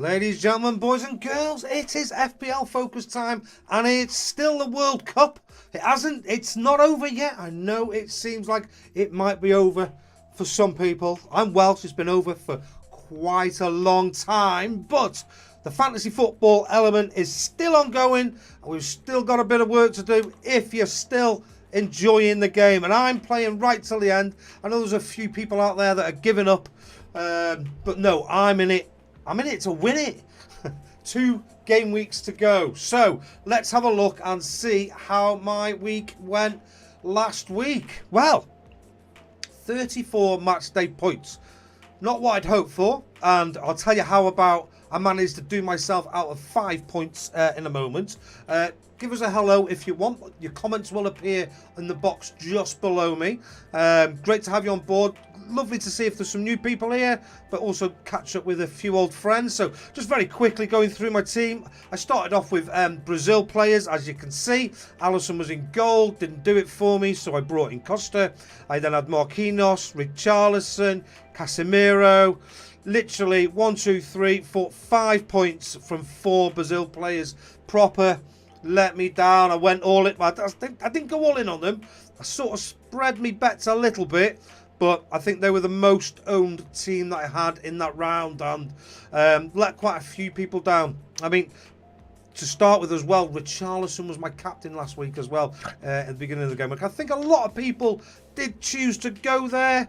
Ladies, gentlemen, boys and girls, it is FPL focus time, and it's still the World Cup. It's not over yet. I know it seems like it might be over for some people. I'm Welsh, it's been over for quite a long time, but the fantasy football element is still ongoing, and we've still got a bit of work to do if you're still enjoying the game. And I'm playing right till the end. I know there's a few people out there that are giving up, but no, I'm in it. I'm in it to win it. 2 game weeks to go. So let's have a look and see how my week went last week. Well, 34 matchday points. Not what I'd hoped for. And I'll tell you how about I managed to do myself out of 5 points in a moment. Give us a hello if you want. Your comments will appear in the box just below me. Great to have you on board. Lovely to see if there's some new people here, but also catch up with a few old friends. So just very quickly going through my team. I started off with Brazil players, as you can see. Alisson was in goal, didn't do it for me, so I brought in Costa. I then had Marquinhos, Richarlison, Casemiro. Literally 1, 2, 3, 4, 5 points from 4 Brazil players. Proper let me down. I went all in. I didn't go all in on them. I sort of spread me bets a little bit, but I think they were the most owned team that I had in that round, and let quite a few people down. I mean, to start with as well, Richarlison was my captain last week as well at the beginning of the game. I think a lot of people did choose to go there.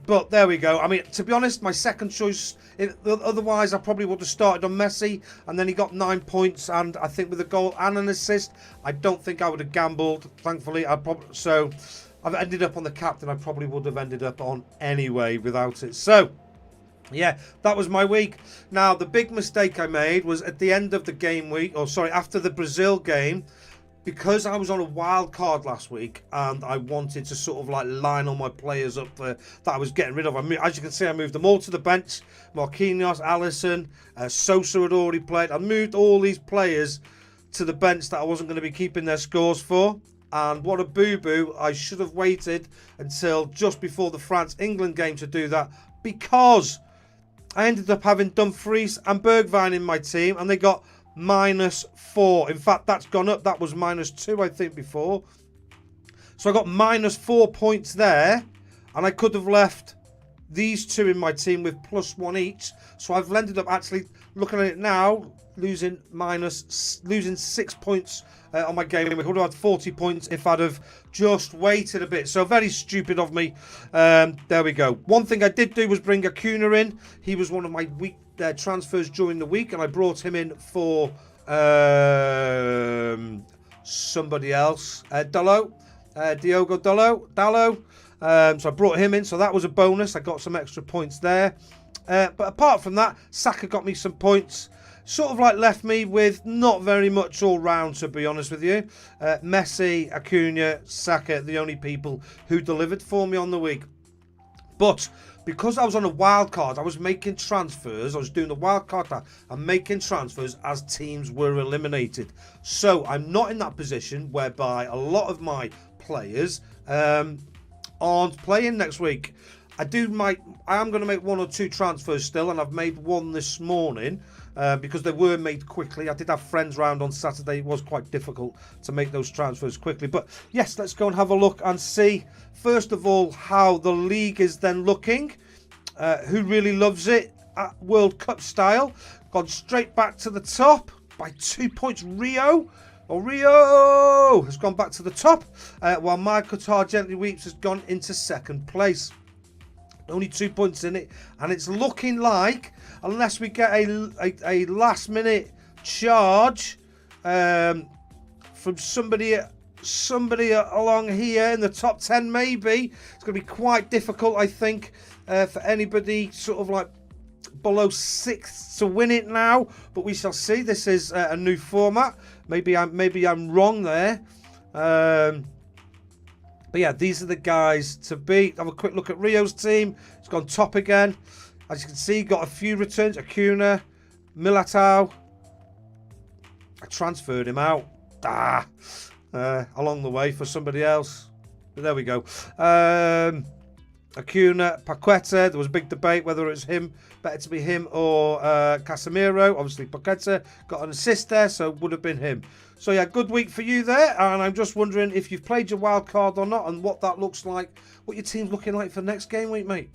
But there we go. I mean, to be honest, my second choice, otherwise I probably would have started on Messi, and then he got 9 points, and I think with a goal and an assist, I don't think I would have gambled. Thankfully, so I've ended up on the captain I probably would have ended up on anyway without it. So, yeah, that was my week. Now, the big mistake I made was at the end of the game week, or sorry, after the Brazil game, because I was on a wild card last week and I wanted to sort of like line all my players up that I was getting rid of. As you can see, I moved them all to the bench. Marquinhos, Alisson, Sosa had already played. I moved all these players to the bench that I wasn't going to be keeping their scores for. And what a boo-boo. I should have waited until just before the France-England game to do that, because I ended up having Dumfries and Bergwijn in my team, and they got -4. In fact, that's gone up. That was -2, I think, before. So I got -4 points there, and I could have left these 2 in my team with +1 each. So I've ended up actually, looking at it now, losing 6 points on my game. We could have had 40 points if I'd have just waited a bit. So very stupid of me. There we go. One thing I did do was bring Acuna in. He was one of my week transfers during the week, and I brought him in for somebody else, Diogo Dallo. So I brought him in, so that was a bonus. I got some extra points there, but apart from that, Saka got me some points. Sort of like left me with not very much all round, to be honest with you. Messi, Acuna, Saka, the only people who delivered for me on the week. But because I was on a wild card, I was making transfers. I was doing the wild card and making transfers as teams were eliminated. So I'm not in that position whereby a lot of my players aren't playing next week. I am going to make 1 or 2 transfers still, and I've made 1 this morning because they were made quickly. I did have friends round on Saturday. It was quite difficult to make those transfers quickly. But yes, let's go and have a look and see, first of all, how the league is then looking. Who really loves it at World Cup style? Gone straight back to the top by 2 points. Rio has gone back to the top, while My Qatar Gently Weeps has gone into second place. Only 2 points in it, and it's looking like, unless we get a last minute charge from somebody along here in the top 10, maybe it's going to be quite difficult, I think, for anybody sort of like below 6th to win it now. But we shall see. This is a new format. Maybe I'm wrong there. But yeah, these are the guys to beat. Have a quick look at Rio's team. It's gone top again. As you can see, got a few returns. Acuna, Militao. I transferred him out along the way for somebody else. But there we go. Acuna, Paqueta. There was a big debate whether it was him, better to be him or Casemiro. Obviously, Paqueta got an assist there, so it would have been him. So, yeah, good week for you there. And I'm just wondering if you've played your wild card or not and what that looks like, what your team's looking like for next game week, mate.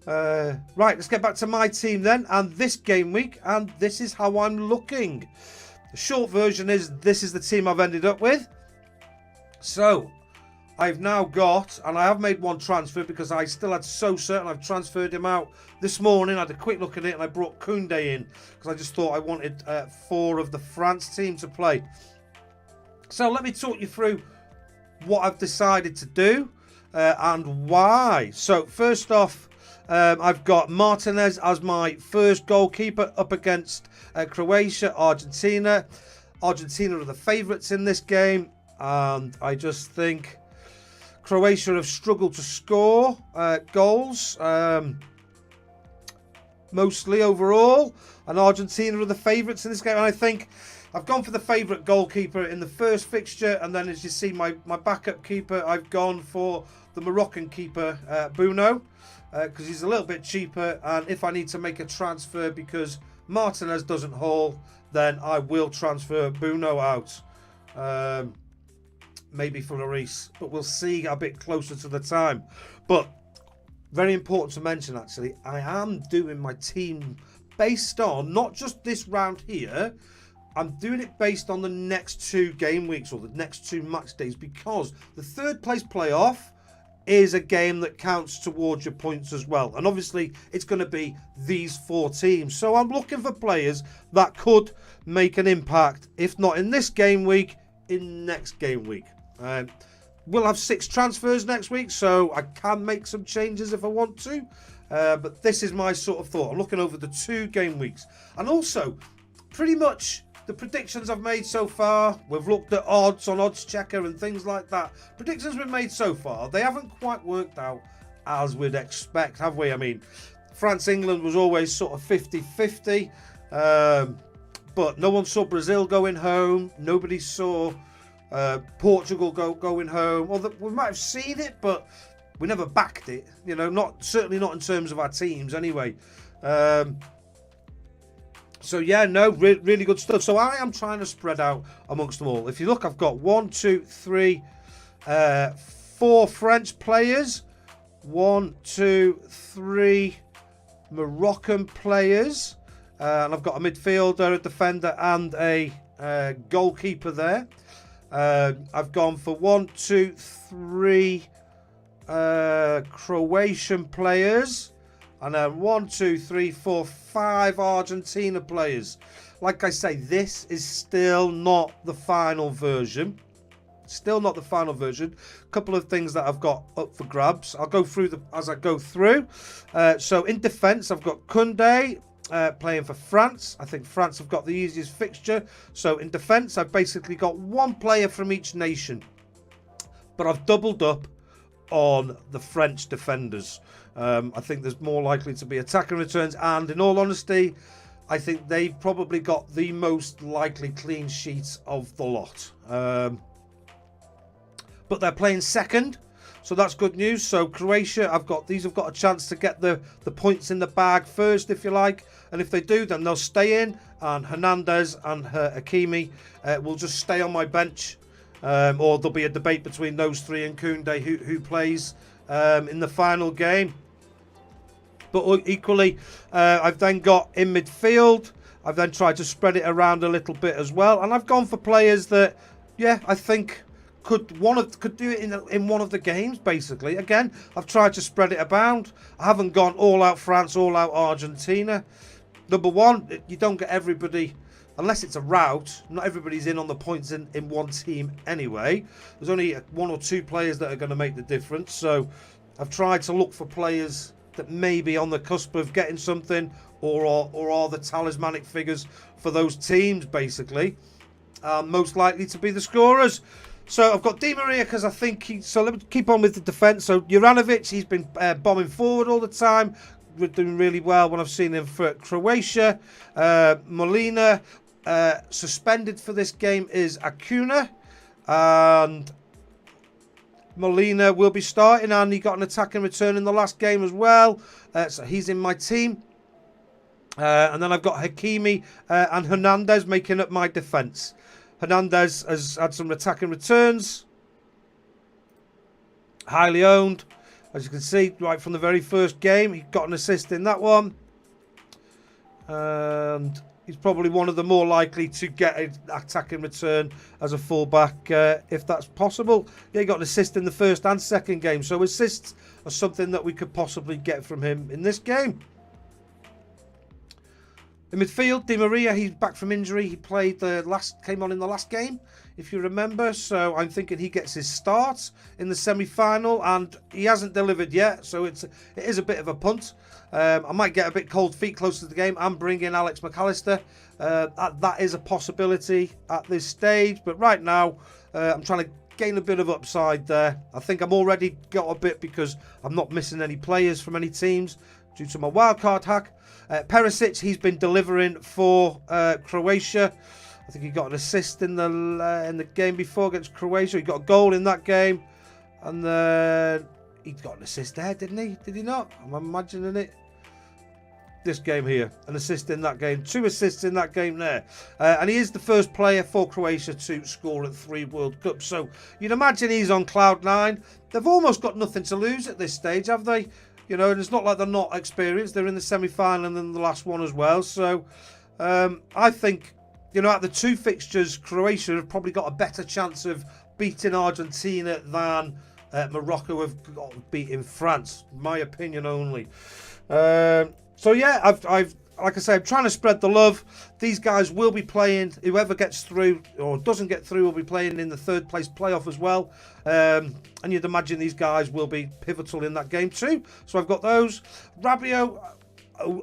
Right, let's get back to my team then. And this game week, and this is how I'm looking. The short version is this is the team I've ended up with. So, I've now got, and I have made one transfer because I still had so certain I've transferred him out this morning. I had a quick look at it and I brought Koundé in because I just thought I wanted 4 of the France team to play. So let me talk you through what I've decided to do and why. So first off, I've got Martinez as my first goalkeeper up against Croatia, Argentina. Argentina are the favourites in this game, and I just think Croatia have struggled to score goals, mostly overall, and Argentina are the favourites in this game. And I think I've gone for the favourite goalkeeper in the first fixture, and then as you see, my backup keeper, I've gone for the Moroccan keeper, Bruno, because he's a little bit cheaper, and if I need to make a transfer because Martinez doesn't haul, then I will transfer Bruno out. Maybe for Lloris, but we'll see a bit closer to the time. But very important to mention, actually, I am doing my team based on not just this round here. I'm doing it based on the next 2 game weeks or the next 2 match days, because the 3rd place playoff is a game that counts towards your points as well. And obviously, it's going to be these 4 teams. So I'm looking for players that could make an impact, if not in this game week, in next game week. We'll have 6 transfers next week, so I can make some changes if I want to. But this is my sort of thought. I'm looking over the 2 game weeks. And also, pretty much the predictions I've made so far, we've looked at odds on Odds Checker and things like that. Predictions we've made so far, they haven't quite worked out as we'd expect, have we? I mean, France-England was always sort of 50-50. But no one saw Brazil going home. Nobody saw Portugal going home. Well, we might have seen it, but we never backed it. You know, certainly not in terms of our teams anyway. So yeah, no, really good stuff. So I am trying to spread out amongst them all. If you look, I've got 1, 2, 3, 4 French players, 1, 2, 3 Moroccan players, and I've got a midfielder, a defender, and a goalkeeper there. I've gone for 1, 2, 3 Croatian players, and then 1, 2, 3, 4, 5 Argentina players. Like I say, this is still not the final version. Still not the final version. A couple of things that I've got up for grabs. I'll go through as I go through. So in defence, I've got Koundé playing for France. I think France have got the easiest fixture. So in defence, I've basically got 1 player from each nation. But I've doubled up on the French defenders. I think there's more likely to be attacking returns, and in all honesty, I think they've probably got the most likely clean sheets of the lot. But they're playing second, so that's good news. So Croatia, these have got a chance to get the points in the bag first, if you like, and if they do, then they'll stay in, and Hernandez and Hakimi will just stay on my bench. Or there'll be a debate between those 3 and Koundé who plays in the final game. But equally, I've then got in midfield, I've then tried to spread it around a little bit as well. And I've gone for players that, yeah, I think could do it in one of the games, basically. Again, I've tried to spread it about. I haven't gone all out France, all out Argentina. Number one, you don't get everybody, unless it's a rout, not everybody's in on the points in one team anyway. There's only 1 or 2 players that are going to make the difference. So I've tried to look for players that may be on the cusp of getting something, or are the talismanic figures for those teams, basically. Most likely to be the scorers. So I've got Di Maria because I think so let me keep on with the defence. So Juranovic, he's been bombing forward all the time. We're doing really well when I've seen him for Croatia. Molina, suspended for this game is Acuna. And Molina will be starting, and he got an attacking return in the last game as well. So he's in my team. And then I've got Hakimi and Hernandez making up my defence. Hernandez has had some attacking returns. Highly owned. As you can see, right from the very first game, he got an assist in that one. And he's probably one of the more likely to get an attacking return as a fullback, if that's possible. Yeah, he got an assist in the first and second game. So assists are something that we could possibly get from him in this game. In midfield, Di Maria, he's back from injury. He came on in the last game, if you remember. So I'm thinking he gets his start in the semi-final, and he hasn't delivered yet. So it is a bit of a punt. I might get a bit cold feet close to the game and bring in Alex McAllister. That is a possibility at this stage. But right now, I'm trying to gain a bit of upside there. I think I'm already got a bit because I'm not missing any players from any teams due to my wildcard hack. Perisic, he's been delivering for Croatia. I think he got an assist in the game before against Croatia. He got a goal in that game, and then he got an assist there, didn't he? Did he not? I'm imagining it. This game here, an assist in that game, 2 assists in that game there, and he is the first player for Croatia to score at 3 World Cups. So you'd imagine he's on cloud 9. They've almost got nothing to lose at this stage, have they? You know, and it's not like they're not experienced. They're in the semi-final and then the last one as well. So I think, you know, at the 2 fixtures, Croatia have probably got a better chance of beating Argentina than Morocco have got beating France. My opinion only. So yeah, I've like I say, I'm trying to spread the love. These guys will be playing. Whoever gets through or doesn't get through will be playing in the 3rd place playoff as well. And you'd imagine these guys will be pivotal in that game too. So I've got those. Rabiot,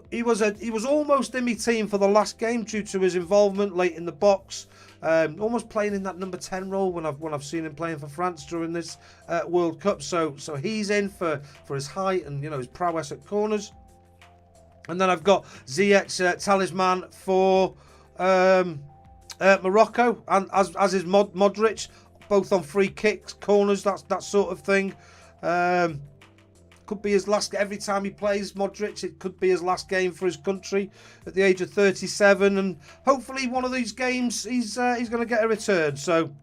he was almost in my team for the last game due to his involvement late in the box. Almost playing in that number 10 role when I've seen him playing for France during this World Cup. So he's in for his height and, you know, his prowess at corners. And then I've got Ziyech talisman for Morocco, and as is Modric, both on free kicks, corners, that sort of thing. Could be his last. Every time he plays Modric, it could be his last game for his country at the age of 37, and hopefully one of these games he's going to get a return. So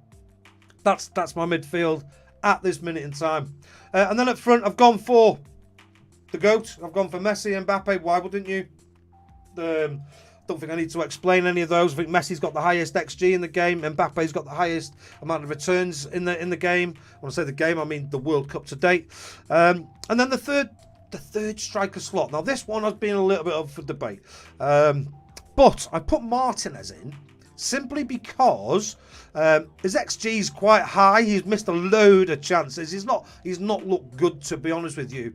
that's my midfield at this minute in time. And then up front, I've gone for the GOAT. I've gone for Messi and Mbappe. Why wouldn't you? Don't think I need to explain any of those. I think Messi's got the highest XG in the game. Mbappe's got the highest amount of returns in the game. When I say the game, I mean the World Cup to date. And then the third striker slot. Now this one has been a little bit up for debate. But I put Martinez in simply because his XG is quite high. He's missed a load of chances. He's not looked good, to be honest with you.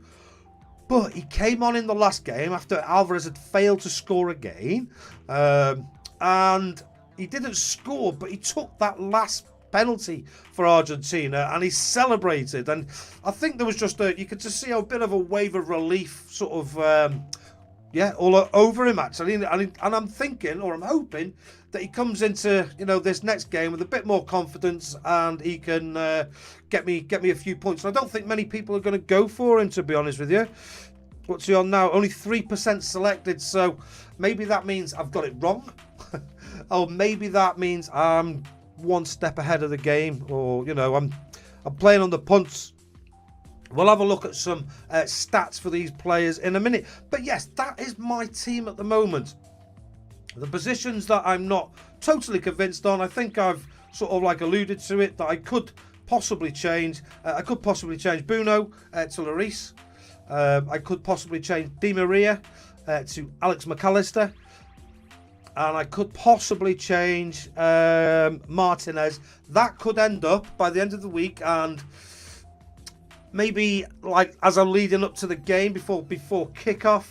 But he came on in the last game after Alvarez had failed to score again. And he didn't score, but he took that last penalty for Argentina and he celebrated. And I think there was you could just see a bit of a wave of relief sort of, all over him actually. And I'm thinking, or I'm hoping, that he comes into, you know, this next game with a bit more confidence and he can get me a few points. And I don't think many people are going to go for him, to be honest with you. What's he on now? Only 3% selected, so maybe that means I've got it wrong. Or maybe that means I'm one step ahead of the game, or, you know, I'm playing on the punts. We'll have a look at some stats for these players in a minute. But yes, that is my team at the moment. The positions that I'm not totally convinced on, I think I've sort of like alluded to it, that I could possibly change. I could possibly change Bruno to Lloris. I could possibly change Di Maria to Alex McAllister. And I could possibly change Martinez. That could end up by the end of the week, and maybe like as I'm leading up to the game before kickoff,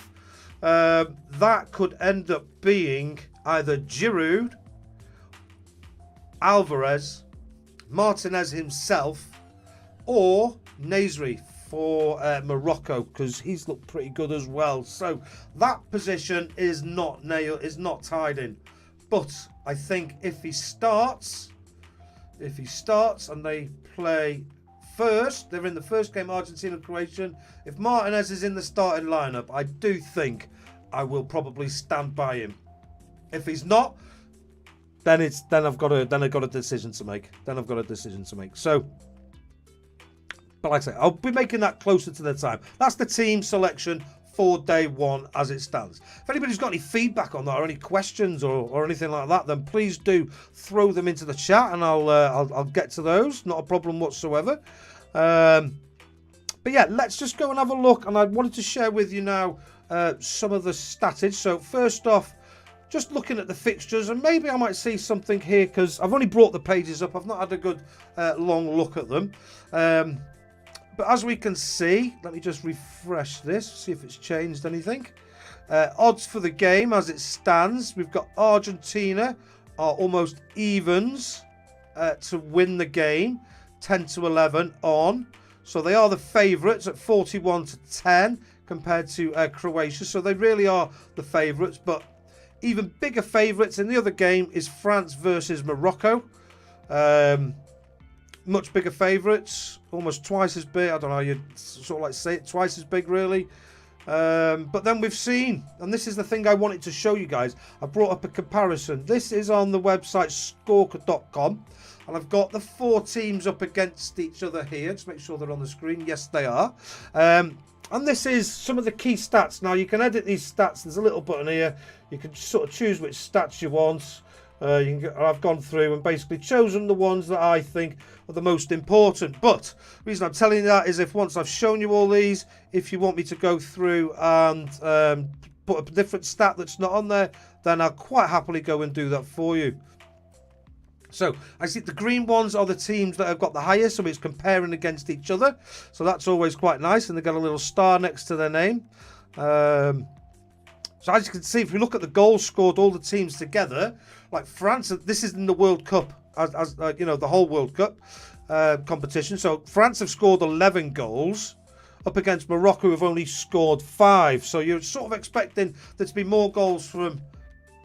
that could end up being either Giroud, Alvarez, Martinez himself, or Nasri for Morocco, because he's looked pretty good as well. So that position is not tied in. But I think if he starts and they play first. They're in the first game, Argentina, Croatia. If Martinez is in the starting lineup, I do think I will probably stand by him. If he's not, then I've got a decision to make. So, but like I say, I'll be making that closer to the time. That's the team selection for day one as it stands. If anybody's got any feedback on that or any questions or anything like that, then please do throw them into the chat, and I'll get to those. Not a problem whatsoever. But yeah, let's just go and have a look. And I wanted to share with you now some of the statage. So first off, just looking at the fixtures, and maybe I might see something here because I've only brought the pages up. I've not had a good long look at them. But as we can see, let me just refresh this, see if it's changed anything. Odds for the game as it stands. We've got Argentina are almost evens to win the game, 10-11 on. So they are the favourites at 41-10 compared to Croatia. So they really are the favourites. But even bigger favourites in the other game is France versus Morocco. Much bigger favourites, almost twice as big. I don't know how you'd sort of like say it, twice as big really. But then we've seen, and this is the thing I wanted to show you guys. I brought up a comparison. This is on the website scorker.com, and I've got the 4 teams up against each other here. Just make sure they're on the screen. Yes, they are. And this is some of the key stats. Now you can edit these stats. There's a little button here. You can sort of choose which stats you want. I've gone through and basically chosen the ones that I think are the most important. But the reason I'm telling you that is if once I've shown you all these, if you want me to go through and put a different stat that's not on there, then I'll quite happily go and do that for you. So I see the green ones are the teams that have got the highest, so it's comparing against each other. So that's always quite nice, and they've got a little star next to their name. So as you can see, if we look at the goals scored, all the teams together, like France, this is in the World Cup, as you know, the whole World Cup competition. So France have scored 11 goals up against Morocco, who have only scored 5. So you're sort of expecting there to be more goals from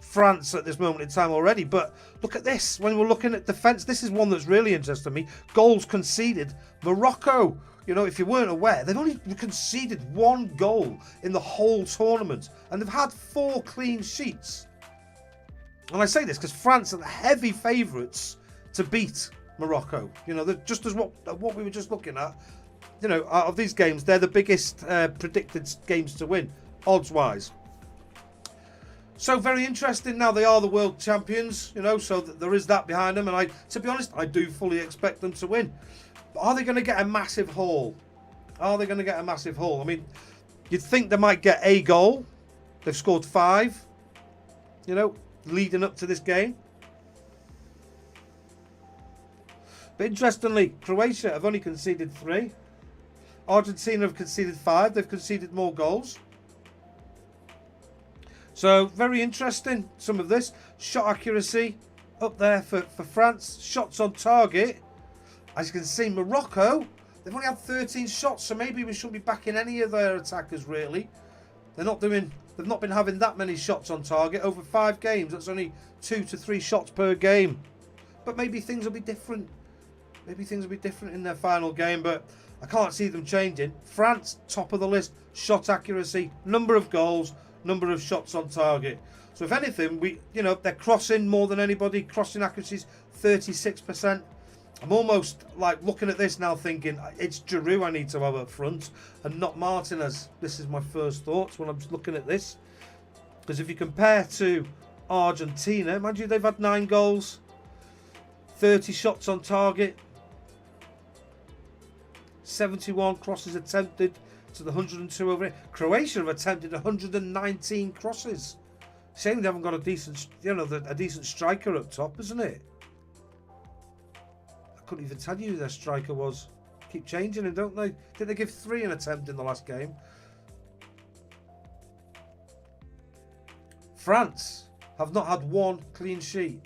France at this moment in time already. But look at this. When we're looking at defence, this is one that's really interesting me. Goals conceded. Morocco, you know, if you weren't aware, they've only conceded 1 goal in the whole tournament. And they've had 4 clean sheets. And I say this because France are the heavy favourites to beat Morocco. You know, just as what we were just looking at. You know, out of these games, they're the biggest predicted games to win, odds-wise. So very interesting. Now they are the world champions, you know, so there is that behind them. And to be honest, I do fully expect them to win. But are they going to get a massive haul? I mean, you'd think they might get a goal. They've scored 5, you know, leading up to this game. But interestingly, Croatia have only conceded 3. Argentina have conceded 5. They've conceded more goals. So very interesting, some of this. Shot accuracy up there for France. Shots on target. As you can see, Morocco, they've only had 13 shots, so maybe we shouldn't be backing any of their attackers really. They've not been having that many shots on target. Over 5 games, that's only 2 to 3 shots per game. But maybe things will be different. Maybe things will be different in their final game, but I can't see them changing. France, top of the list. Shot accuracy, number of goals, number of shots on target. So if anything, they're crossing more than anybody. Crossing accuracy is 36%. I'm almost like looking at this now thinking it's Giroud I need to have up front and not Martinez. This is my first thoughts when I'm looking at this. Because if you compare to Argentina, mind you, they've had 9 goals, 30 shots on target, 71 crosses attempted to the 102 over here. Croatia have attempted 119 crosses. Shame they haven't got a decent, a decent striker up top, isn't it? I couldn't even tell you who their striker was. Keep changing him, don't they? Did they give 3 an attempt in the last game? France have not had 1 clean sheet.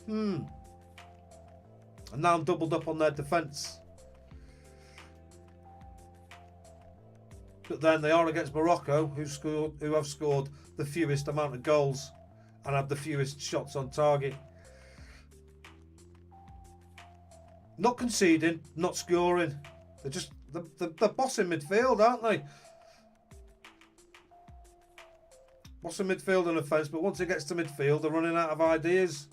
And now I'm doubled up on their defence. But then they are against Morocco, who have scored the fewest amount of goals and have the fewest shots on target. Not conceding, not scoring. They're just they're bossing midfield, aren't they? Bossing midfield and offence, but once it gets to midfield, they're running out of ideas.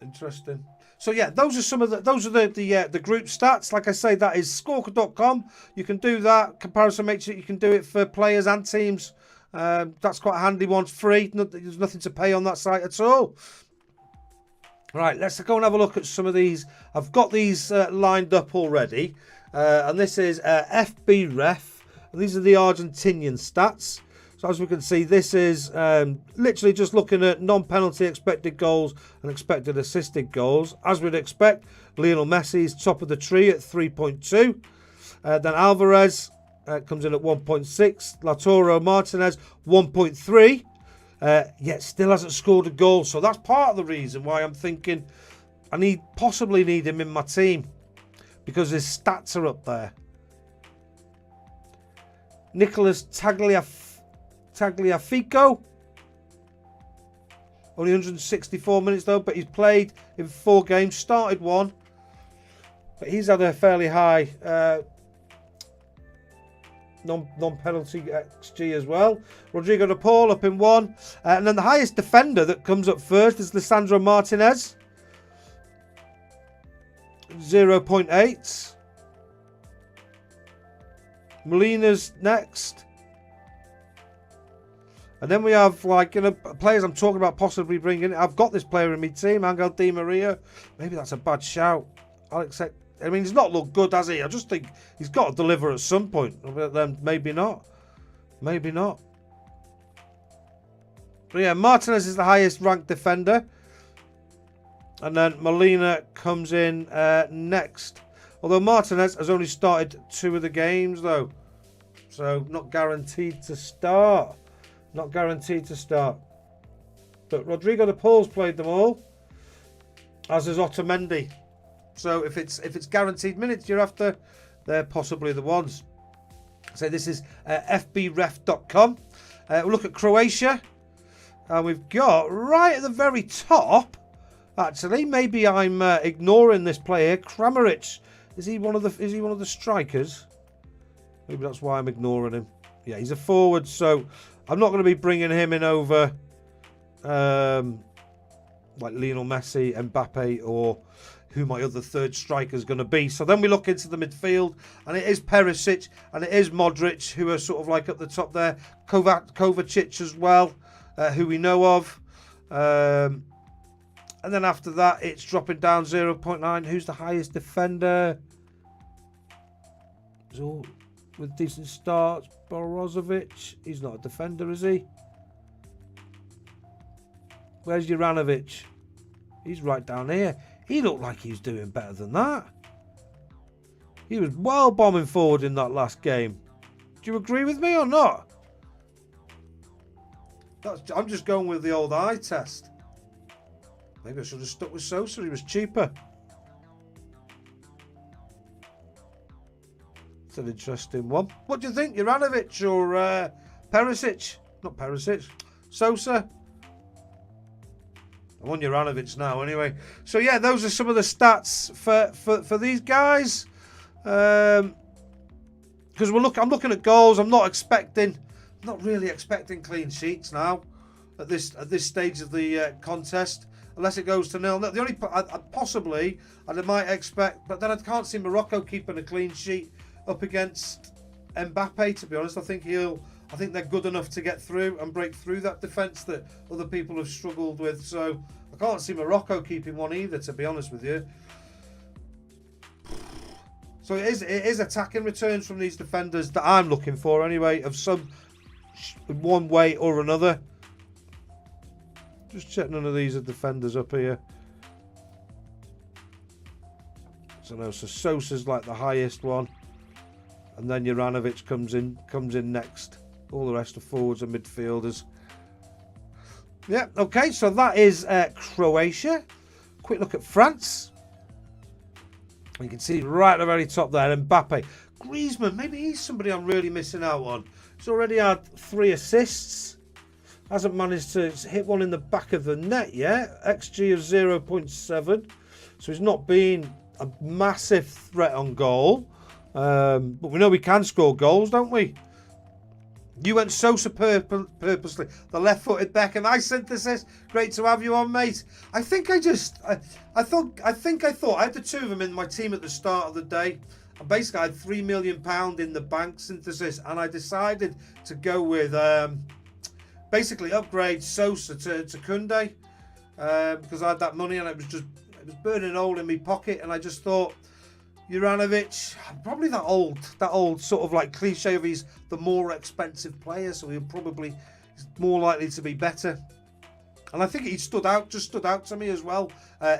Interesting. So yeah, those are some of the group stats. Like I say, that is scorker.com. You can do that comparison. Make sure you can do it for players and teams. That's quite a handy one. It's free. There's nothing to pay on that site at all. Right, let's go and have a look at some of these. I've got these lined up already, and this is FB Ref. And these are the Argentinian stats. So as we can see, this is literally just looking at non-penalty expected goals and expected assisted goals. As we'd expect, Lionel Messi is top of the tree at 3.2. Then Alvarez comes in at 1.6. Lautaro Martinez, 1.3. Yet still hasn't scored a goal. So that's part of the reason why I'm thinking I possibly need him in my team, because his stats are up there. Nicolas Tagliafico, only 164 minutes though, but he's played in 4 games, started 1, but he's had a fairly high non-penalty XG as well. Rodrigo de Paul up in 1, and then the highest defender that comes up first is Lisandro Martinez, 0.8. Molina's next. And then we have, like, players I'm talking about possibly bringing. I've got this player in my team, Angel Di Maria. Maybe that's a bad shout. I'll accept. I mean, he's not looked good, has he? I just think he's got to deliver at some point. But then maybe not. Maybe not. But yeah, Martinez is the highest ranked defender. And then Molina comes in next. Although Martinez has only started 2 of the games, though. So not guaranteed to start. Not guaranteed to start. But Rodrigo de Paul's played them all, as is Otamendi. So if it's guaranteed minutes you're after, they're possibly the ones. So this is fbref.com. We'll look at Croatia. And we've got right at the very top, actually, maybe I'm ignoring this player, Kramaric. Is he one of the strikers? Maybe that's why I'm ignoring him. Yeah, he's a forward, so I'm not going to be bringing him in over like Lionel Messi, Mbappe, or who my other third striker is going to be. So then we look into the midfield, and it is Perisic and it is Modric, who are sort of like up the top there. Kovacic as well, who we know of. And then after that, it's dropping down 0.9. Who's the highest defender? So, with decent starts, Brozovic. He's not a defender, is he? Where's Juranovic? He's right down here. He looked like he was doing better than that. He was well bombing forward in that last game. Do you agree with me or not? I'm just going with the old eye test. Maybe I should have stuck with Sosa. He was cheaper. It's an interesting one. What do you think, Juranovic or Perisic? Not Perisic. Sosa. I'm on Juranovic now anyway. So yeah, those are some of the stats for these guys. Because I'm looking at goals. I'm not really expecting clean sheets now at this stage of the contest, unless it goes to 0-0. The only I might expect, but then I can't see Morocco keeping a clean sheet up against Mbappe. To be honest, I think they're good enough to get through and break through that defence that other people have struggled with. So I can't see Morocco keeping one either, to be honest with you. So it is attacking returns from these defenders that I'm looking for anyway, of some one way or another. Just check none of these are defenders up here. So no, so Sosa's like the highest one, and then Juranovic comes in next. All the rest are forwards and midfielders. Yeah, okay, so that is Croatia. Quick look at France. You can see right at the very top there, Mbappe. Griezmann, maybe he's somebody I'm really missing out on. He's already had 3 assists. Hasn't managed to hit one in the back of the net yet. XG of 0.7. So he's not been a massive threat on goal. But we know we can score goals, don't we? You went Sosa purposely. The left-footed Beckham. Hi, Synthesis. Great to have you on, mate. I think I thought I had the two of them in my team at the start of the day. And basically I had £3 million in the bank, Synthesis, and I decided to go with basically upgrade Sosa to Koundé because I had that money and it was burning a hole in my pocket, and I just thought Juranovic, probably that old sort of like cliche of he's the more expensive player, so he's more likely to be better. And I think he stood out to me as well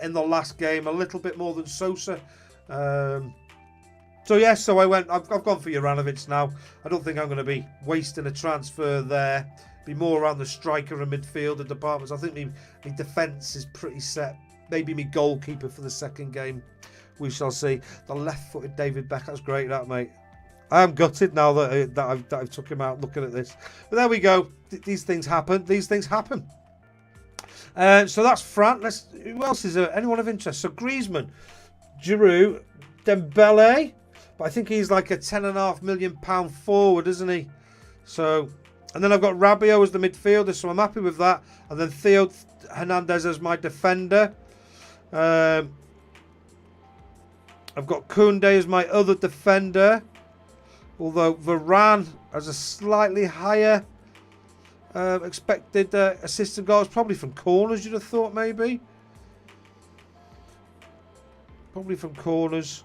in the last game, a little bit more than Sosa. So yes, so I've gone for Juranovic now. I don't think I'm going to be wasting a transfer there. Be more around the striker and midfielder departments. I think my defence is pretty set. Maybe my goalkeeper for the second game. We shall see. The left-footed David Beckham's great, that mate. I am gutted now that I've took him out looking at this. But there we go. These things happen. These things happen. So that's France. Who else is there? Anyone of interest? So Griezmann, Giroud, Dembele. But I think he's like a £10.5 million forward, isn't he? So, and then I've got Rabiot as the midfielder, so I'm happy with that. And then Theo Hernandez as my defender. I've got Koundé as my other defender. Although Varane has a slightly higher expected assisted goals, probably from corners, you'd have thought, maybe. Probably from corners.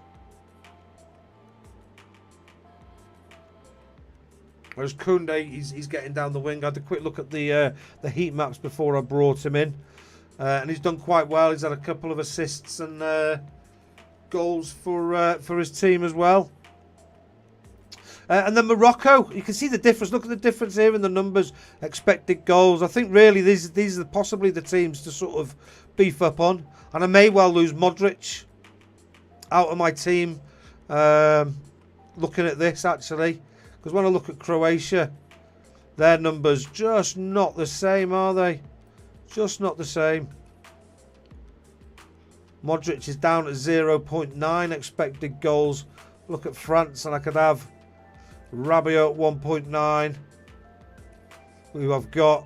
Whereas Koundé, he's getting down the wing. I had a quick look at the heat maps before I brought him in. And he's done quite well. He's had a couple of assists and goals for his team as well. And then Morocco, you can see the difference. Look at the difference here in the numbers, expected goals. I think really these are possibly the teams to sort of beef up on. And I may well lose Modric out of my team looking at this, actually. Because when I look at Croatia, their numbers just not the same, are they? Just not the same. Modric is down at 0.9 expected goals. Look at France, and I could have Rabiot at 1.9. Who I've got.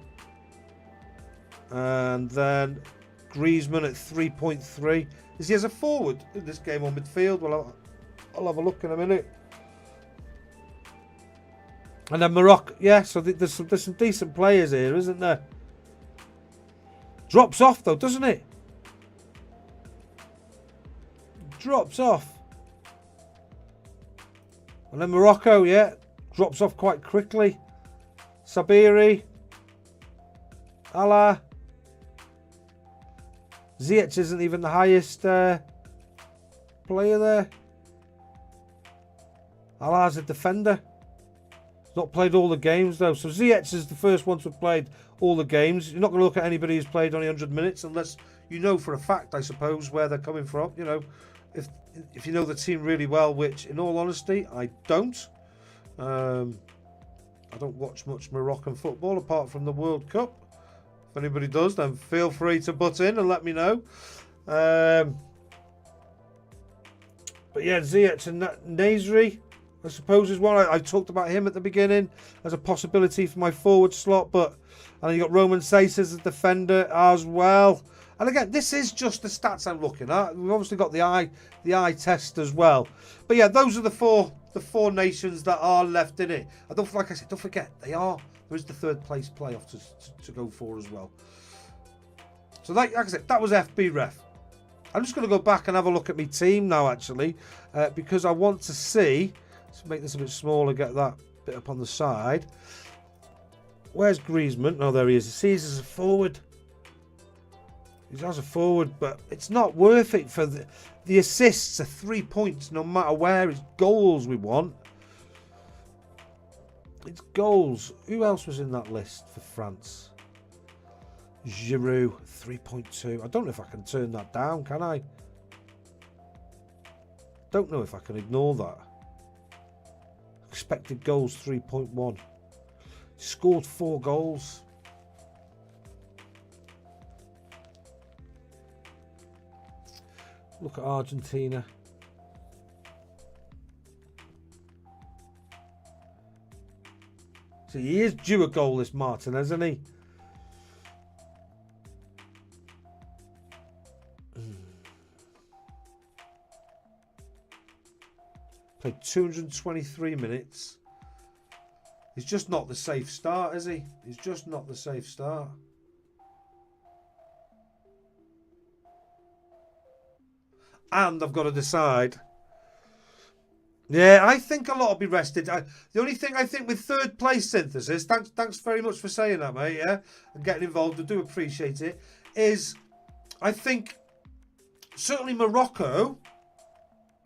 And then Griezmann at 3.3. Is he as a forward in this game or midfield? Well, I'll have a look in a minute. And then Morocco, yeah, so there's some decent players here, isn't there? Drops off though, doesn't it? Drops off. And then Morocco, yeah, drops off quite quickly. Sabiri. Allah. Ziyech isn't even the highest player there. Allah's a defender. He's not played all the games though. So Ziyech is the first one to have played all the games. You're not going to look at anybody who's played only 100 minutes unless you know for a fact, I suppose, where they're coming from. You know, if you know the team really well, which in all honesty, I don't. I don't watch much Moroccan football apart from the World Cup. If anybody does, then feel free to butt in and let me know. But yeah, Ziyech and Nasri, I suppose, is one. I talked about him at the beginning as a possibility for my forward slot, but and then you got Roman Saiss as a defender as well. And again, this is just the stats I'm looking at. We've obviously got the eye test as well. But yeah, those are the four nations that are left in it. I don't, like I said, don't forget there is the third place playoff to go for as well. So like I said, that was FB Ref. I'm just going to go back and have a look at my team now, actually, because I want to see. Let's make this a bit smaller, get that bit up on the side. Where's Griezmann? Oh, there he is. See, he's as a forward. He's as a forward, but it's not worth it for the assists are 3 points no matter where. It's goals we want. It's goals. Who else was in that list for France? Giroud, 3.2. I don't know if I can turn that down, can I? Don't know if I can ignore that. Expected goals, 3.1. Scored 4 goals. Look at Argentina. So he is due a goal, this Martinez, isn't he? Played 223 minutes. He's just not the safe start, is he? He's just not the safe start. And I've got to decide. Yeah, I think a lot will be rested. The only thing I think with third place Synthesis, thanks very much for saying that, mate, yeah, and getting involved, I do appreciate it, is I think certainly Morocco,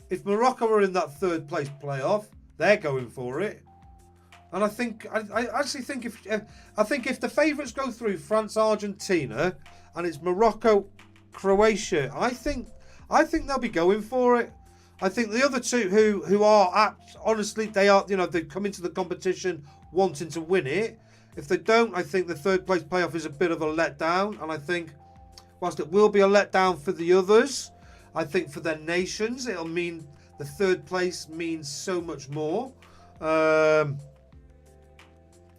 if Morocco are in that third place playoff, they're going for it. And I actually think if the favourites go through, France, Argentina, and it's Morocco, Croatia, I think they'll be going for it. I think the other two who are honestly, they come into the competition wanting to win it. If they don't, I think the third place playoff is a bit of a letdown. And I think whilst it will be a letdown for the others, I think for their nations it'll mean the third place means so much more. I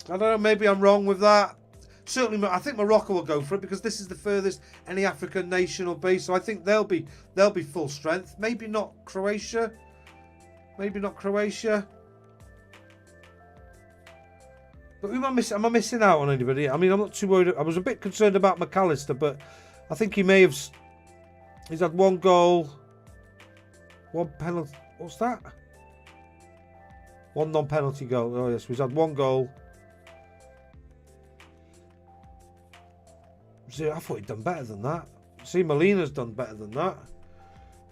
don't know, maybe I'm wrong with that. Certainly, I think Morocco will go for it because this is the furthest any African nation will be. So I think they'll be full strength. Maybe not Croatia. Maybe not Croatia. But who am I missing? Am I missing out on anybody? I mean, I'm not too worried. I was a bit concerned about McAllister, but I think he may have. He's had one goal, one penalty. What's that? One non-penalty goal. Oh yes, he's had one goal. See, I thought he'd done better than that. See, Molina's done better than that.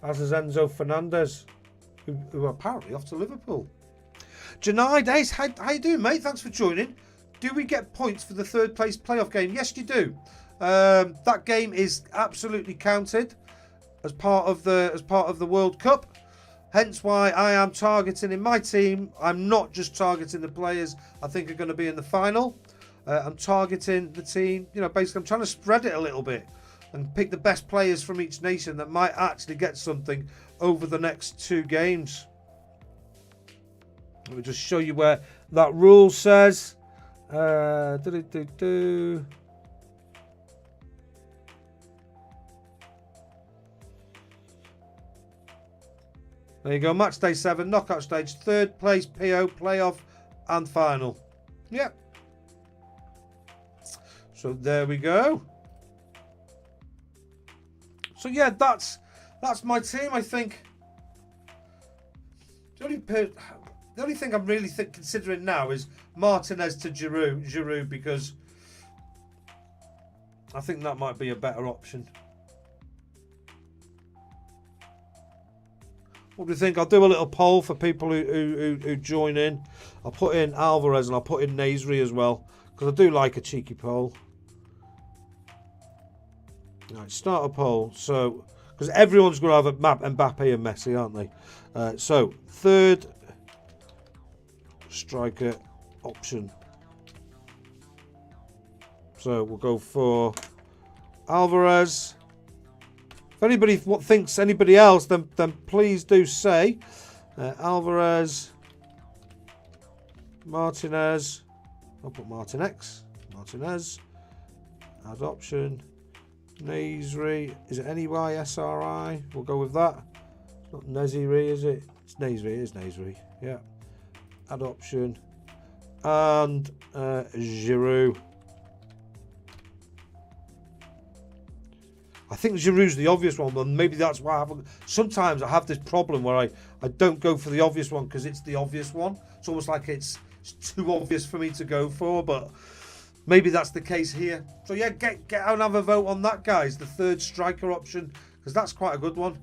As is Enzo Fernandez, who are apparently off to Liverpool. Junaid Ace, how you doing, mate? Thanks for joining. Do we get points for the third place playoff game? Yes, you do. That game is absolutely counted as part of the World Cup. Hence why I am targeting in my team. I'm not just targeting the players I think are going to be in the final. I'm targeting the team, basically I'm trying to spread it a little bit and pick the best players from each nation that might actually get something over the next two games. Let me just show you where that rule says. There you go, match day 7, knockout stage, third place, PO, playoff and final. Yep. So there we go. So yeah, that's my team. I think the only thing I'm really considering now is Martinez to Giroud because I think that might be a better option. What do you think? I'll do a little poll for people who join in. I'll put in Alvarez and I'll put in Nasri as well because I do like a cheeky poll. Right, start a poll. So, because everyone's going to have a map Mbappe and Messi, aren't they? So, third striker option. So, we'll go for Alvarez. If anybody thinks anybody else, then please do say. Alvarez, Martinez. I'll put Martinez. Add option. Nasri, is it N-E-Y-S-R-I? We'll go with that. It's not Neziri, is it? It's Nasri, it is Nasri. Yeah. Add option. And Giroud. I think Giroud's the obvious one, but maybe that's why I haven't. Sometimes I have this problem where I don't go for the obvious one because it's the obvious one. It's almost like it's too obvious for me to go for, but maybe that's the case here. So yeah, get out and have a vote on that, guys. The third striker option, because that's quite a good one.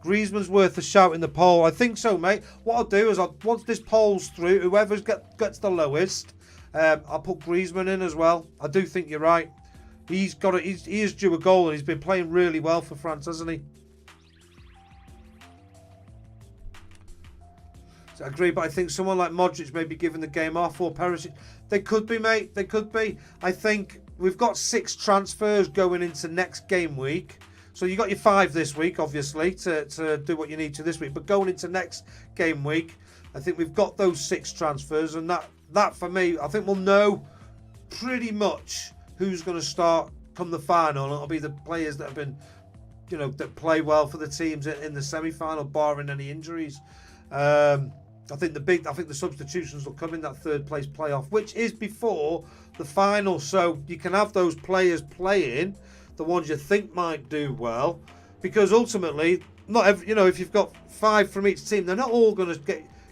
Griezmann's worth a shout in the poll. I think so, mate. What I'll do is once this poll's through, whoever gets the lowest, I'll put Griezmann in as well. I do think you're right. He is due a goal and he's been playing really well for France, hasn't he? So I agree, but I think someone like Modric may be giving the game off, or Perisic. They could be, mate. They could be. I think we've got 6 transfers going into next game week. So you got your 5 this week, obviously, to do what you need to this week. But going into next game week, I think we've got those 6 transfers, and that for me, I think we'll know pretty much who's going to start come the final. And it'll be the players that have been, that play well for the teams in the semi-final, barring any injuries. I think the substitutions will come in that 3rd place playoff, which is before the final. So you can have those players playing, the ones you think might do well, because ultimately, not every, if you've got 5 from each team, they're not all going to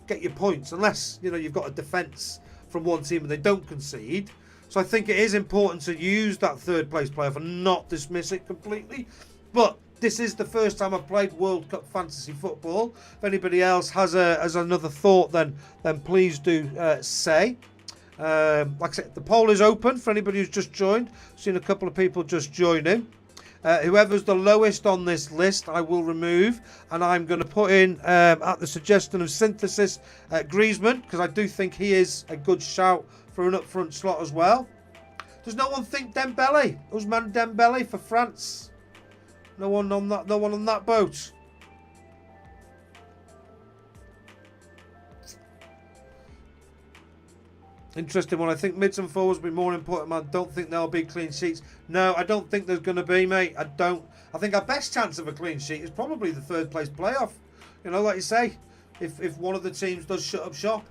get your points unless you've got a defence from one team and they don't concede. So I think it is important to use that 3rd place playoff and not dismiss it completely. But this is the first time I've played World Cup fantasy football. If anybody else has another thought, then please do say. Like I said, the poll is open for anybody who's just joined. I've seen a couple of people just join in. Whoever's the lowest on this list, I will remove, and I'm going to put in, at the suggestion of Synthesis, Griezmann, because I do think he is a good shout for an up-front slot as well. Does no one think Dembele? Ousmane Dembele for France? No one on that boat. Interesting one. I think mids and forwards will be more important. I don't think there'll be clean sheets. No, I don't think there's going to be, mate. I think our best chance of a clean sheet is probably the 3rd place playoff. Like you say, if one of the teams does shut up shop.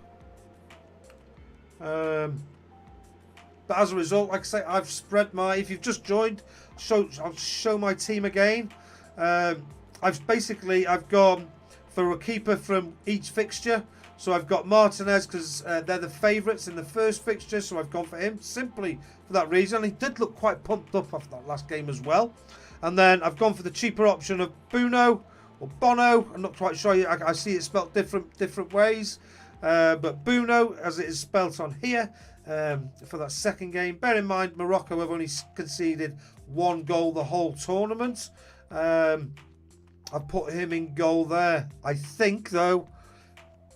But as a result, like I say, I've spread if you've just joined, I'll show my team again. I've gone for a keeper from each fixture. So I've got Martinez because they're the favourites in the first fixture, so I've gone for him simply for that reason. He did look quite pumped up after that last game as well. And then I've gone for the cheaper option of Bono or Bono. I'm not quite sure. I see it spelt different ways. But Bono, as it is spelt on here, for that second game. Bear in mind, Morocco have only conceded 1 goal the whole tournament. I've put him in goal there. I think, though,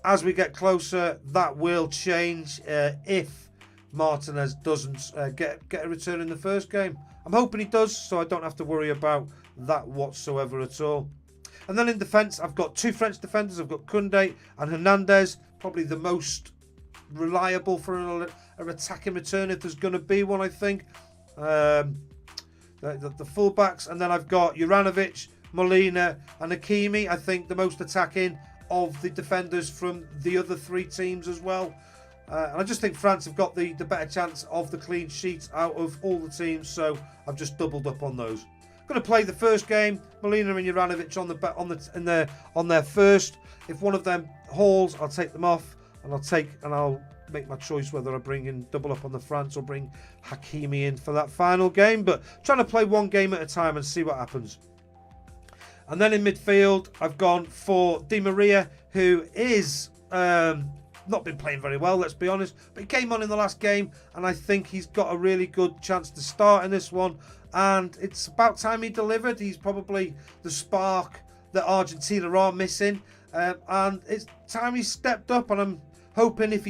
as we get closer, that will change if Martinez doesn't get a return in the first game. I'm hoping he does, so I don't have to worry about that whatsoever at all. And then in defence, I've got 2 French defenders. I've got Koundé and Hernandez, probably the most reliable for an attacking return if there's going to be one, I think. The fullbacks, and then I've got Juranovic, Molina and Hakimi. I think the most attacking of the defenders from the other 3 teams as well. And I just think France have got the better chance of the clean sheet out of all the teams, so I've just doubled up on those. Going to play the first game, Molina and Juranovic on their first. If one of them hauls, I'll take them off, and I'll make my choice whether I bring in double up on the France or bring Hakimi in for that final game. But trying to play one game at a time and see what happens. And then in midfield, I've gone for Di Maria, who is not been playing very well, let's be honest. But he came on in the last game, and I think he's got a really good chance to start in this one. And it's about time he delivered. He's probably the spark that Argentina are missing. And it's time he stepped up, and I'm hoping if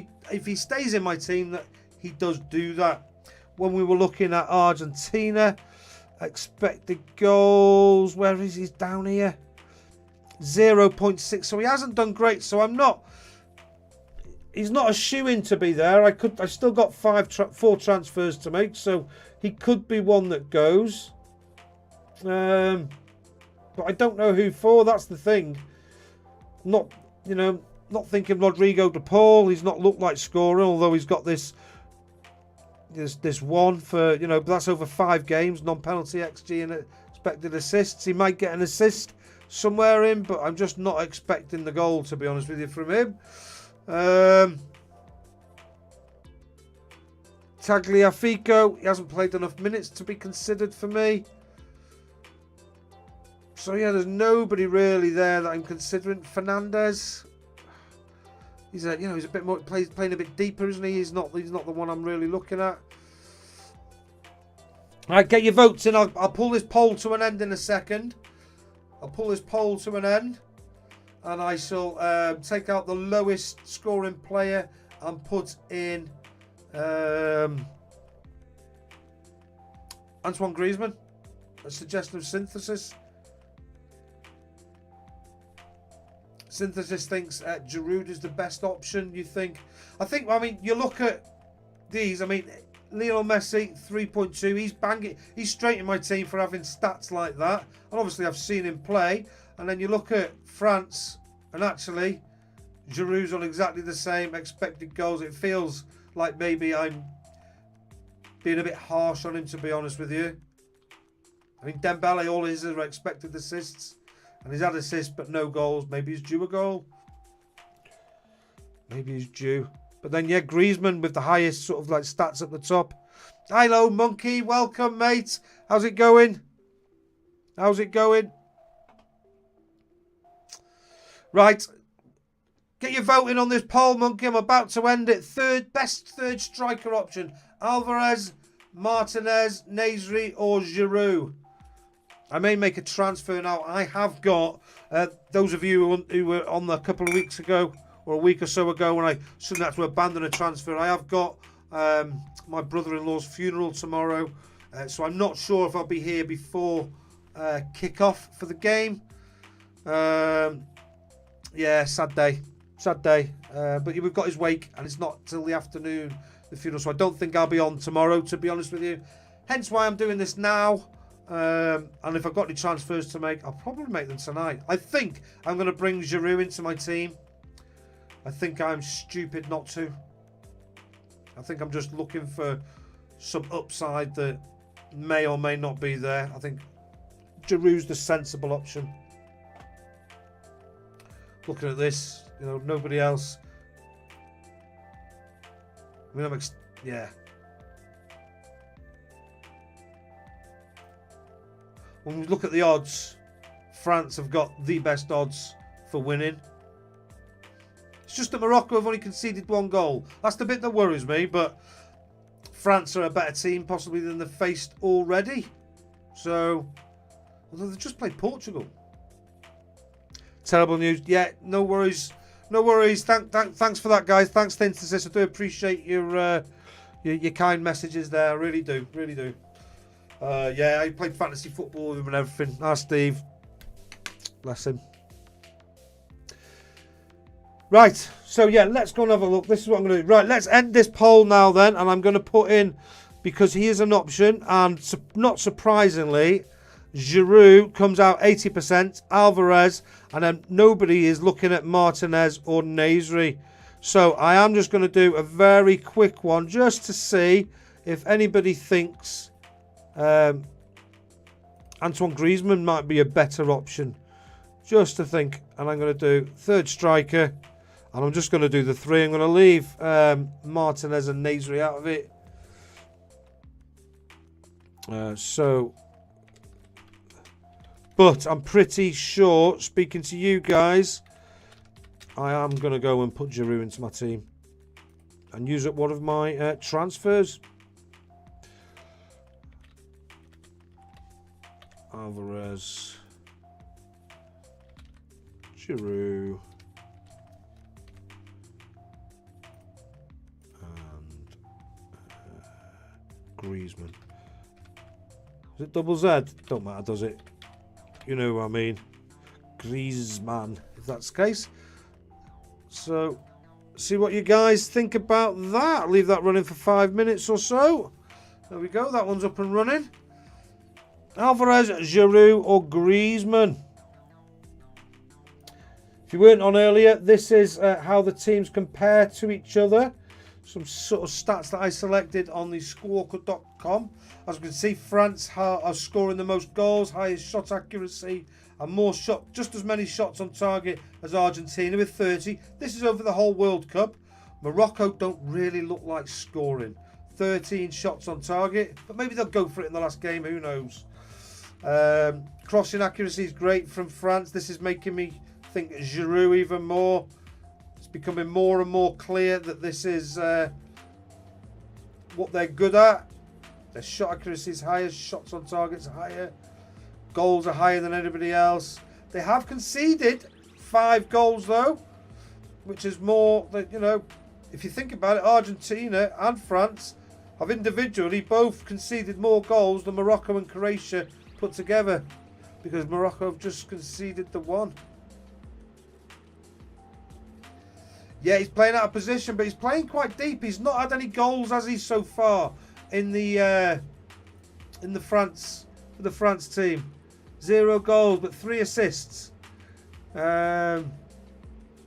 he stays in my team that he does do that. When we were looking at Argentina, expected goals, where is he? He's down here, 0.6. So he hasn't done great. So he's not a shoe-in to be there. I still got 4 transfers to make, so he could be one that goes. But I don't know who for. That's the thing. Not thinking Rodrigo de Paul. He's not looked like scoring, although he's got this one for, but that's over 5 games, non-penalty XG and expected assists. He might get an assist somewhere in, but I'm just not expecting the goal, to be honest with you, from him. Tagliafico, he hasn't played enough minutes to be considered for me. So yeah, there's nobody really there that I'm considering. Fernandez, he's a bit more playing a bit deeper, isn't he? He's not the one I'm really looking at. All right, get your votes in. I'll pull this poll to an end in a second. And I shall take out the lowest scoring player and put in Antoine Griezmann. A suggestion of Synthesis. Synthesis thinks Giroud is the best option, you think? I mean, you look at these, I mean, Lionel Messi, 3.2, he's banging, he's straight in my team for having stats like that. And obviously I've seen him play. And then you look at France, and actually, Giroud's on exactly the same expected goals. It feels like maybe I'm being a bit harsh on him, to be honest with you. I mean, Dembele, all his are expected assists. And he's had assists, but no goals. Maybe he's due a goal. Maybe he's due. But then, yeah, Griezmann with the highest sort of like stats at the top. Hello, Monkey. Welcome, mate. How's it going? How's it going? Right. Get your voting on this poll, Monkey. I'm about to end it. Best third striker option. Alvarez, Martinez, Nasri or Giroud. I may make a transfer now. I have got, those of you who were on a couple of weeks ago or a week or so ago when I suddenly had to abandon a transfer, I have got my brother-in-law's funeral tomorrow. So I'm not sure if I'll be here before kick-off for the game. Yeah, sad day. Sad day. But we've got his wake and it's not till the afternoon, the funeral. So I don't think I'll be on tomorrow, to be honest with you. Hence why I'm doing this now. And if I've got any transfers to make, I'll probably make them tonight. I think I'm going to bring Giroud into my team. I think I'm stupid not to. I think I'm just looking for some upside that may or may not be there. I think Giroud's the sensible option. Looking at this, you know, nobody else. I mean, yeah. When we look at the odds, France have got the best odds for winning. It's just that Morocco have only conceded 1 goal. That's the bit that worries me, but France are a better team possibly than they've faced already. So, although they've just played Portugal. Terrible news. Yeah, no worries. No worries. Thanks for that, guys. Thanks, Synthesis. I do appreciate your kind messages there. I really do. Really do. Yeah, I played fantasy football with him and everything. Steve. Bless him. Right, so yeah, let's go and have a look. This is what I'm going to do. Right, let's end this poll now then, and I'm going to put in, because he is an option, and not surprisingly, Giroud comes out 80%, Alvarez, and then nobody is looking at Martinez or Nasri. So I am just going to do a very quick one, just to see if anybody thinks Antoine Griezmann might be a better option. Just to think. And I'm going to do third striker. And I'm just going to do the 3. I'm going to leave Martinez and Nasri out of it. But I'm pretty sure, speaking to you guys, I am going to go and put Giroud into my team. And use up one of my transfers. Alvarez, Giroud, and Griezmann. Is it double Z? Don't matter, does it? You know what I mean. Griezmann, if that's the case. So, see what you guys think about that. Leave that running for 5 minutes or so. There we go. That one's up and running. Alvarez, Giroud or Griezmann. If you weren't on earlier, this is how the teams compare to each other. Some sort of stats that I selected on the squawker.com. As you can see, France are scoring the most goals, highest shot accuracy, and just as many shots on target as Argentina with 30. This is over the whole World Cup. Morocco don't really look like scoring. 13 shots on target, but maybe they'll go for it in the last game, who knows. Crossing accuracy is great from France. This is making me think Giroud even more. It's becoming more and more clear that this is what they're good at. Their shot accuracy is higher, shots on targets are higher, goals are higher than anybody else. They have conceded 5 goals though, which is more that, you know, if you think about it, Argentina and France have individually both conceded more goals than Morocco and Croatia put together, because Morocco have just conceded the 1. Yeah, he's playing out of position, but he's playing quite deep. He's not had any goals, has he, so far in the France team. 0 goals, but 3 assists.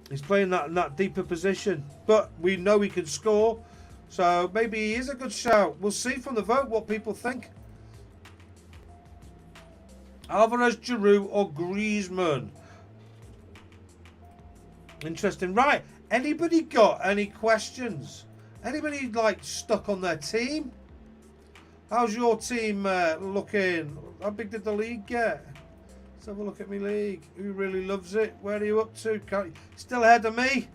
He's playing in that deeper position, but we know he can score, so maybe he is a good shout. We'll see from the vote what people think. Alvarez, Giroud, or Griezmann? Interesting. Right. Anybody got any questions? Anybody like stuck on their team? How's your team looking? How big did the league get? Let's have a look at my league. Who really loves it? Where are you up to? Still ahead of me?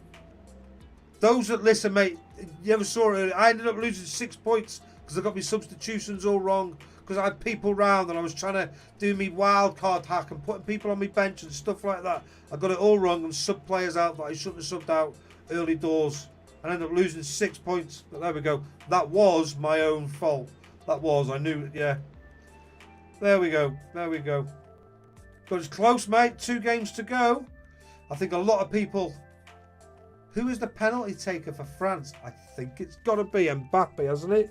Those that listen, mate, you ever saw it? I ended up losing 6 points because I got my substitutions all wrong. Because I had people round and I was trying to do me wild card hack and putting people on my bench and stuff like that. I got it all wrong and subbed players out that I shouldn't have subbed out early doors. And ended up losing 6 points. But there we go. That was my own fault. That was. I knew it, yeah. There we go. There we go. But it's close, mate. 2 games to go. I think a lot of people... Who is the penalty taker for France? I think it's got to be Mbappe, hasn't it?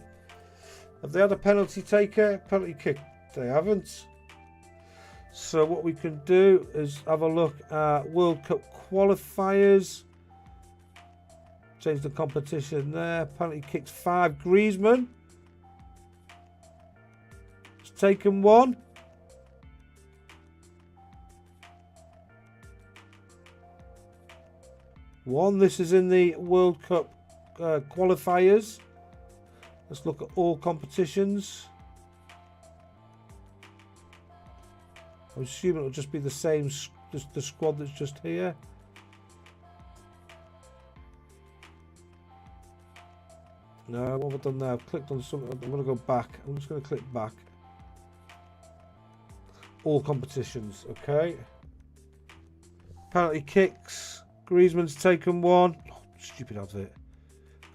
Have they had a penalty taker? Penalty kick? They haven't. So what we can do is have a look at World Cup qualifiers. Change the competition there. Penalty kicks 5. Griezmann. It's taken 1. This is in the World Cup qualifiers. Let's look at all competitions. I'm assuming it'll just be the same, just the squad that's just here. No, what have I done now? I've clicked on something. I'm going to go back. I'm just going to click back. All competitions, okay. Penalty kicks. Griezmann's taken 1. Oh, stupid advert.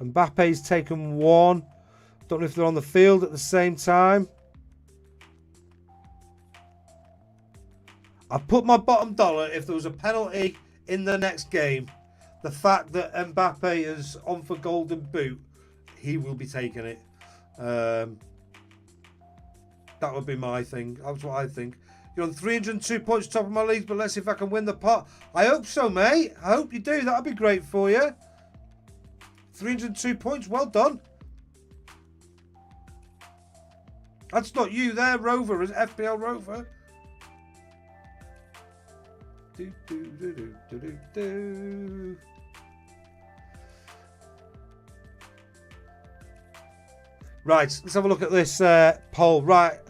Mbappe's taken 1. Don't know if they're on the field at the same time. I put my bottom dollar if there was a penalty in the next game. The fact that Mbappe is on for golden boot, he will be taking it. That would be my thing. That's what I think. You're on 302 points, top of my league, but let's see if I can win the pot. I hope so, mate. I hope you do. That'd be great for you. 302 points. Well done. That's not you there, Rover. Is FPL Rover? Right, let's have a look at this poll. Right,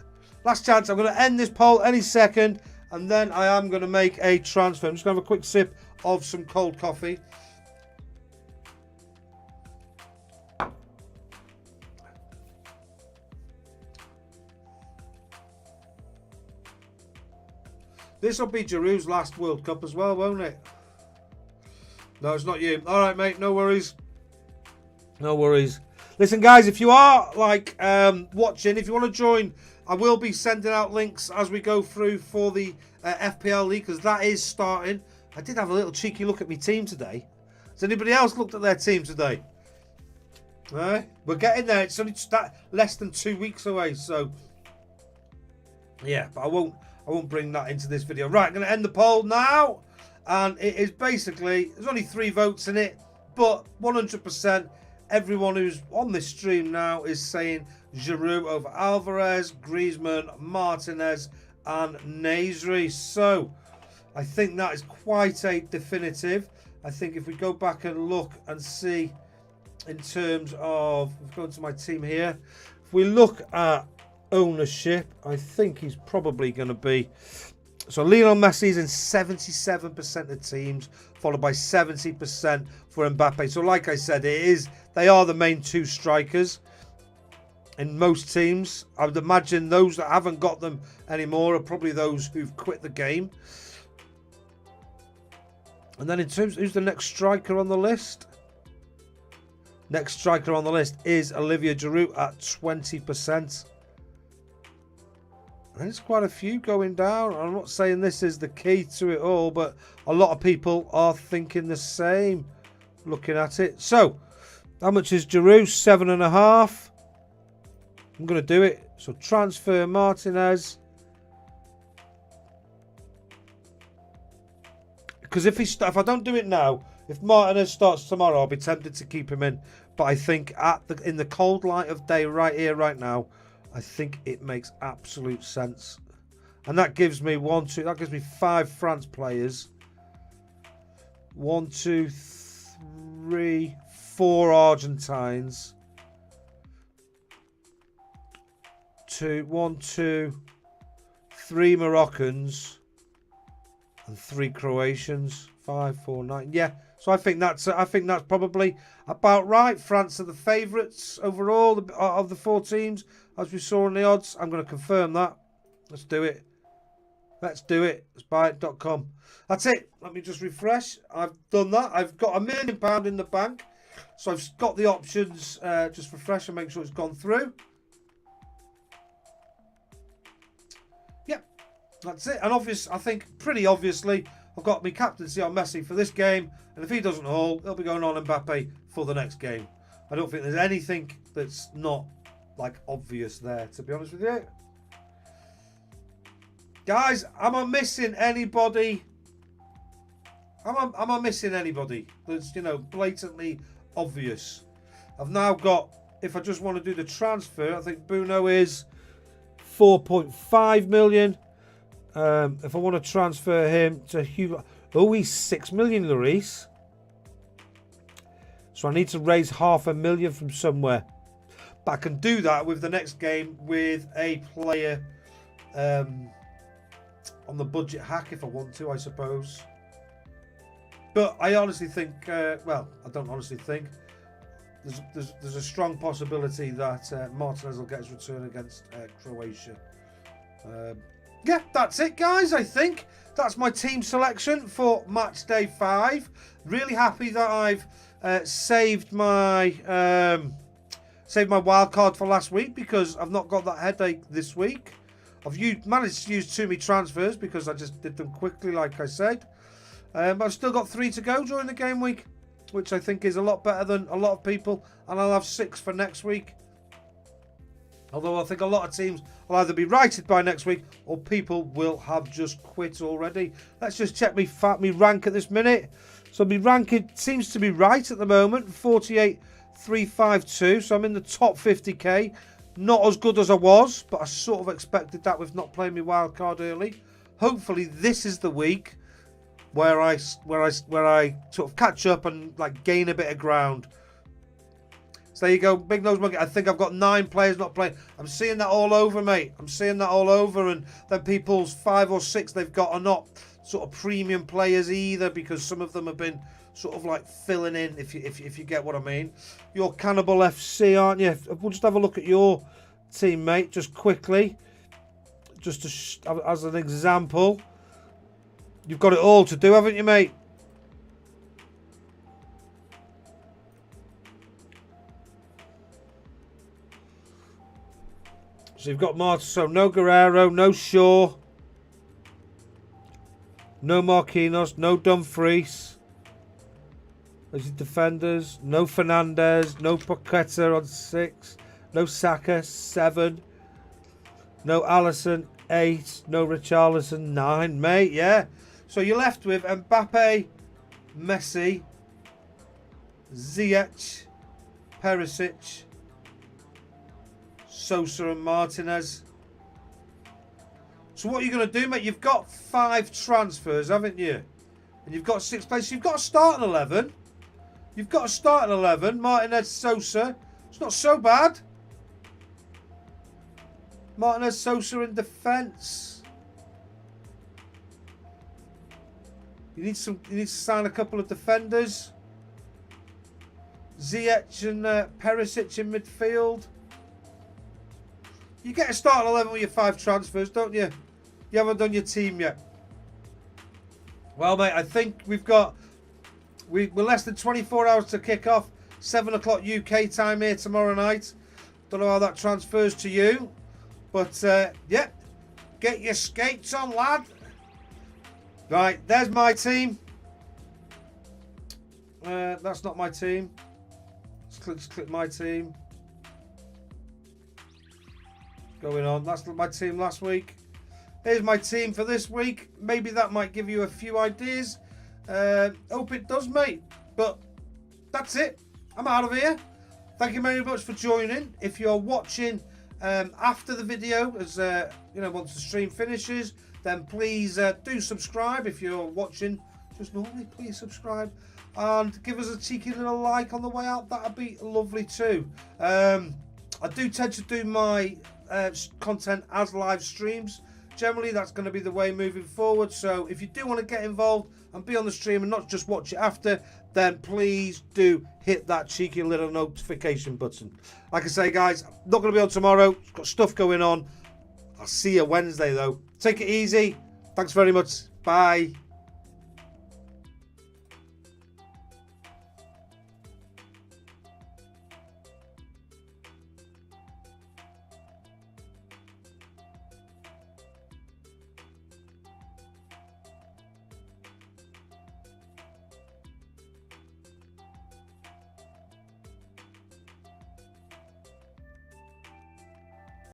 last chance. I'm going to end this poll any second, and then I am going to make a transfer. I'm just going to have a quick sip of some cold coffee. This will be Giroud's last World Cup as well, won't it? No, it's not you. All right, mate. No worries. No worries. Listen, guys, if you are like watching, if you want to join, I will be sending out links as we go through for the FPL League, because that is starting. I did have a little cheeky look at my team today. Has anybody else looked at their team today? We're getting there. It's only less than 2 weeks away, so yeah. But I won't bring that into this video. Right, I'm going to end the poll now, and it is basically, there's only 3 votes in it, but 100%. Everyone who's on this stream now is saying Giroud over Alvarez, Griezmann, Martinez, and Nasri. So I think that is quite a definitive. I think if we go back and look and see in terms of, let's go to my team here. If we look at ownership, I think he's probably going to be, so Lionel Messi's in 77% of teams, followed by 70% for Mbappe. So like I said, they are the main 2 strikers in most teams. I would imagine those that haven't got them anymore are probably those who've quit the game. And then in terms, who's the next striker on the list? Next striker on the list is Olivier Giroud at 20%. There's quite a few going down. I'm not saying this is the key to it all, but a lot of people are thinking the same. looking at it. So, how much is Giroud? 7.5. I'm going to do it. So, transfer Martinez. Because if I don't do it now, if Martinez starts tomorrow, I'll be tempted to keep him in. But I think in the cold light of day right here, right now, I think it makes absolute sense. And that gives me that gives me 5 France players. 1, 2, 3, 4 Argentines. 1, 2, 3 Moroccans. And 3 Croatians. 5, 4, 9. Yeah. So I think that's probably about right. France are the favourites overall of the 4 teams, as we saw in the odds. I'm going to confirm that. Let's do it. Let's do it. Let's buyit.com. That's it. Let me just refresh. I've done that. I've got £1 million in the bank. So I've got the options. Just refresh and make sure it's gone through. Yep. That's it. And I think pretty obviously, I've got my captaincy on Messi for this game. And if he doesn't haul, he'll be going on Mbappe for the next game. I don't think there's anything that's not like obvious there, to be honest with you. Guys, am I missing anybody? Am I missing anybody that's, blatantly obvious? I've now got, if I just want to do the transfer, I think Bruno is 4.5 million. If I want to transfer him to Hugo, he's 6 million, Lloris. So I need to raise $500,000 from somewhere. But I can do that with the next game with a player on the budget hack if I want to, I suppose. But I honestly think, I don't honestly think, there's a strong possibility that Martinez will get his return against Croatia. Yeah, that's it, guys. I think that's my team selection for match day 5. Really happy that I've saved my wild card for last week because I've not got that headache this week. I've managed to use 2 of my transfers because I just did them quickly, like I said. But I've still got 3 to go during the game week, which I think is a lot better than a lot of people. And I'll have 6 for next week. Although I think a lot of teams will either be righted by next week or people will have just quit already. Let's just check me rank at this minute. So my rank seems to be right at the moment, 48,352. So I'm in the top 50k. Not as good as I was, but I sort of expected that with not playing my wild card early. Hopefully this is the week where I sort of catch up and like gain a bit of ground. So there you go, Big Nose Monkey. I think I've got 9 players not playing. I'm seeing that all over, mate. I'm seeing that all over, and then people's 5 or 6 they've got are not sort of premium players either, because some of them have been sort of like filling in, if you get what I mean. You're Cannibal FC, aren't you? We'll just have a look at your team, mate, just quickly, just as an example. You've got it all to do, haven't you, mate? So you've got Martin, so no Guerrero, no Shaw, no Marquinhos, no Dumfries. There's your defenders. No Fernandez, no Paqueta on 6, no Saka 7, no Alisson 8, no Richarlison 9, mate. Yeah. So you're left with Mbappe, Messi, Ziyech, Perisic, Sosa and Martinez. So what are you going to do, mate? You've got 5 transfers, haven't you? And you've got 6 players. So you've got to start an 11. You've got to start an 11. Martinez, Sosa. It's not so bad. Martinez, Sosa in defence. You need to sign a couple of defenders. Ziyech and Perisic in midfield. You get a start 11 with your 5 transfers, don't you? You haven't done your team yet. Well, mate, I think we're less than 24 hours to kick off. 7 o'clock UK time here tomorrow night. Don't know how that transfers to you. But, yeah, get your skates on, lad. Right, there's my team. That's not my team. Let's click my team. Going on. That's my team last week. Here's my team for this week. Maybe that might give you a few ideas. Hope it does, mate. But that's it. I'm out of here. Thank you very much for joining. If you're watching after the video, as once the stream finishes, then please do subscribe. If you're watching just normally, please subscribe and give us a cheeky little like on the way out. That'd be lovely too. I do tend to do my content as live streams. Generally, that's going to be the way moving forward. So if you do want to get involved and be on the stream and not just watch it after, then please do hit that cheeky little notification button. Like I say, guys, I'm not going to be on tomorrow. Got stuff going on. I'll see you Wednesday, though. Take it easy. Thanks very much. Bye.